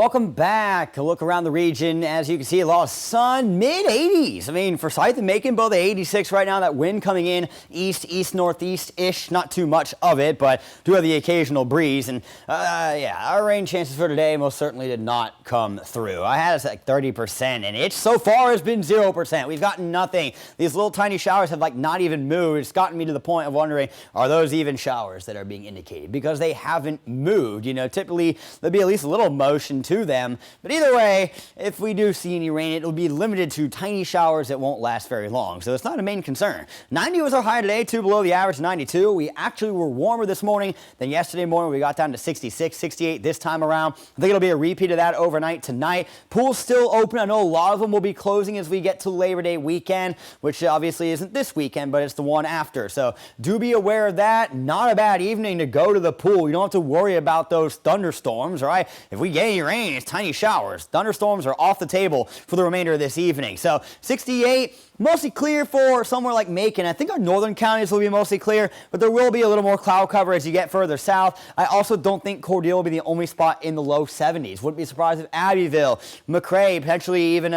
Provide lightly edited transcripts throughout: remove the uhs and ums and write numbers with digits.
Welcome back. A look around the region. As you can see, a lot of sun, mid-80s. I mean, Forsyth and Macon, both at 86 right now. That wind coming in east-northeast-ish. Not too much of it, but do have the occasional breeze. And yeah, our rain chances for today most certainly did not come through. I had us at 30%, and it so far has been 0%. We've gotten nothing. These little tiny showers have like not even moved. It's gotten me to the point of wondering, are those even showers that are being indicated? Because they haven't moved. You know, typically there'll be at least a little motion to them. But either way, if we do see any rain, it'll be limited to tiny showers that won't last very long. So it's not a main concern. 90 was our high today, 2 below the average 92. We actually were warmer this morning than yesterday morning. We got down to 66, 68 this time around. I think it'll be a repeat of that overnight tonight. Pool's still open. I know a lot of them will be closing as we get to Labor Day weekend, which obviously isn't this weekend, but it's the one after. So do be aware of that. Not a bad evening to go to the pool. You don't have to worry about those thunderstorms, right? If we get any rain, it's tiny showers. Thunderstorms are off the table for the remainder of this evening. So 68, mostly clear for somewhere like Macon. I think our northern counties will be mostly clear, but there will be a little more cloud cover as you get further south. I also don't think Cordele will be the only spot in the low 70s. Wouldn't be surprised if Abbeville, McRae, potentially even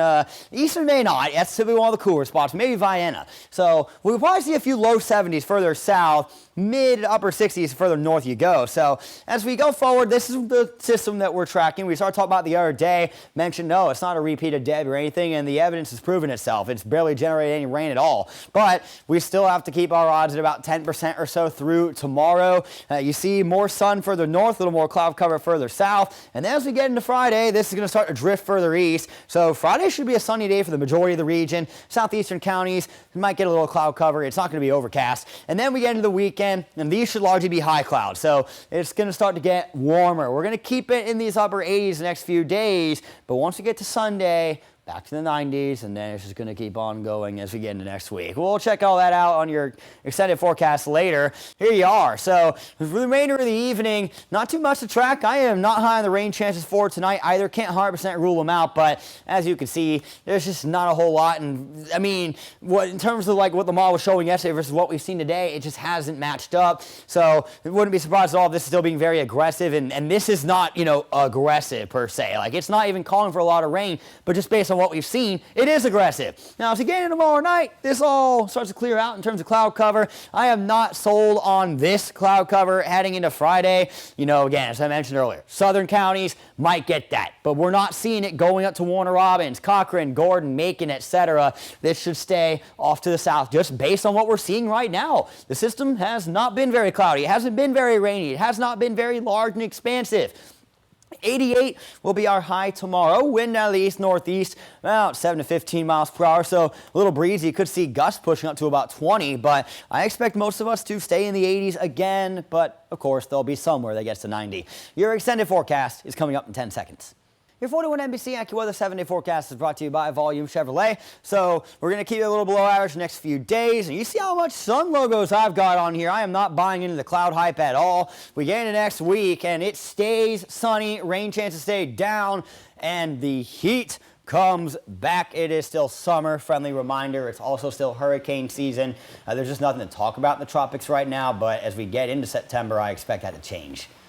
Eastern may not. That's typically one of the cooler spots. Maybe Vienna. So we'll probably see a few low 70s further south. Mid to upper 60s further north you go. So as we go forward, this is the system that we're tracking. We started talking about the other day, mentioned no, it's not a repeat of Deb or anything, and the evidence has proven itself. It's barely generated any rain at all. But we still have to keep our odds at about 10% or so through tomorrow. You see more sun further north, a little more cloud cover further south. And then as we get into Friday, this is going to start to drift further east. So Friday should be a sunny day for the majority of the region. Southeastern counties, we might get a little cloud cover. It's not going to be overcast. And then we get into the weekend, and these should largely be high cloud. So it's going to start to get warmer. We're going to keep it in these upper 80s the next few days, but once we get to Sunday, back to the 90s, and then it's just going to keep on going as we get into next week. We'll check all that out on your extended forecast later. Here you are. So for the remainder of the evening, not too much to track. I am not high on the rain chances for tonight either. Can't 100% rule them out, but as you can see, there's just not a whole lot. And I mean, in terms of like what the model was showing yesterday versus what we've seen today, it just hasn't matched up. So it wouldn't be surprised at all if this is still being very aggressive. And this is not, you know, aggressive per se. Like it's not even calling for a lot of rain, but just based on what we've seen, it is aggressive. Now, as we get into tomorrow night, this all starts to clear out in terms of cloud cover. I am not sold on this cloud cover heading into Friday. You know, again, as I mentioned earlier, southern counties might get that, but we're not seeing it going up to Warner Robins, Cochrane, Gordon, Macon, etc. This should stay off to the south just based on what we're seeing right now. The system has not been very cloudy. It hasn't been very rainy. It has not been very large and expansive. 88 will be our high tomorrow. Wind out of the east-northeast, about 7 to 15 miles per hour, so a little breezy. You could see gusts pushing up to about 20, but I expect most of us to stay in the 80s again, but of course there'll be somewhere that gets to 90. Your extended forecast is coming up in 10 seconds. Your 41 NBC AccuWeather 7-day forecast is brought to you by Volume Chevrolet. So we're going to keep it a little below average the next few days. And you see how much sun logos I've got on here. I am not buying into the cloud hype at all. We get into next week and it stays sunny. Rain chances stay down and the heat comes back. It is still summer. Friendly reminder, it's also still hurricane season. There's just nothing to talk about in the tropics right now. But as we get into September, I expect that to change.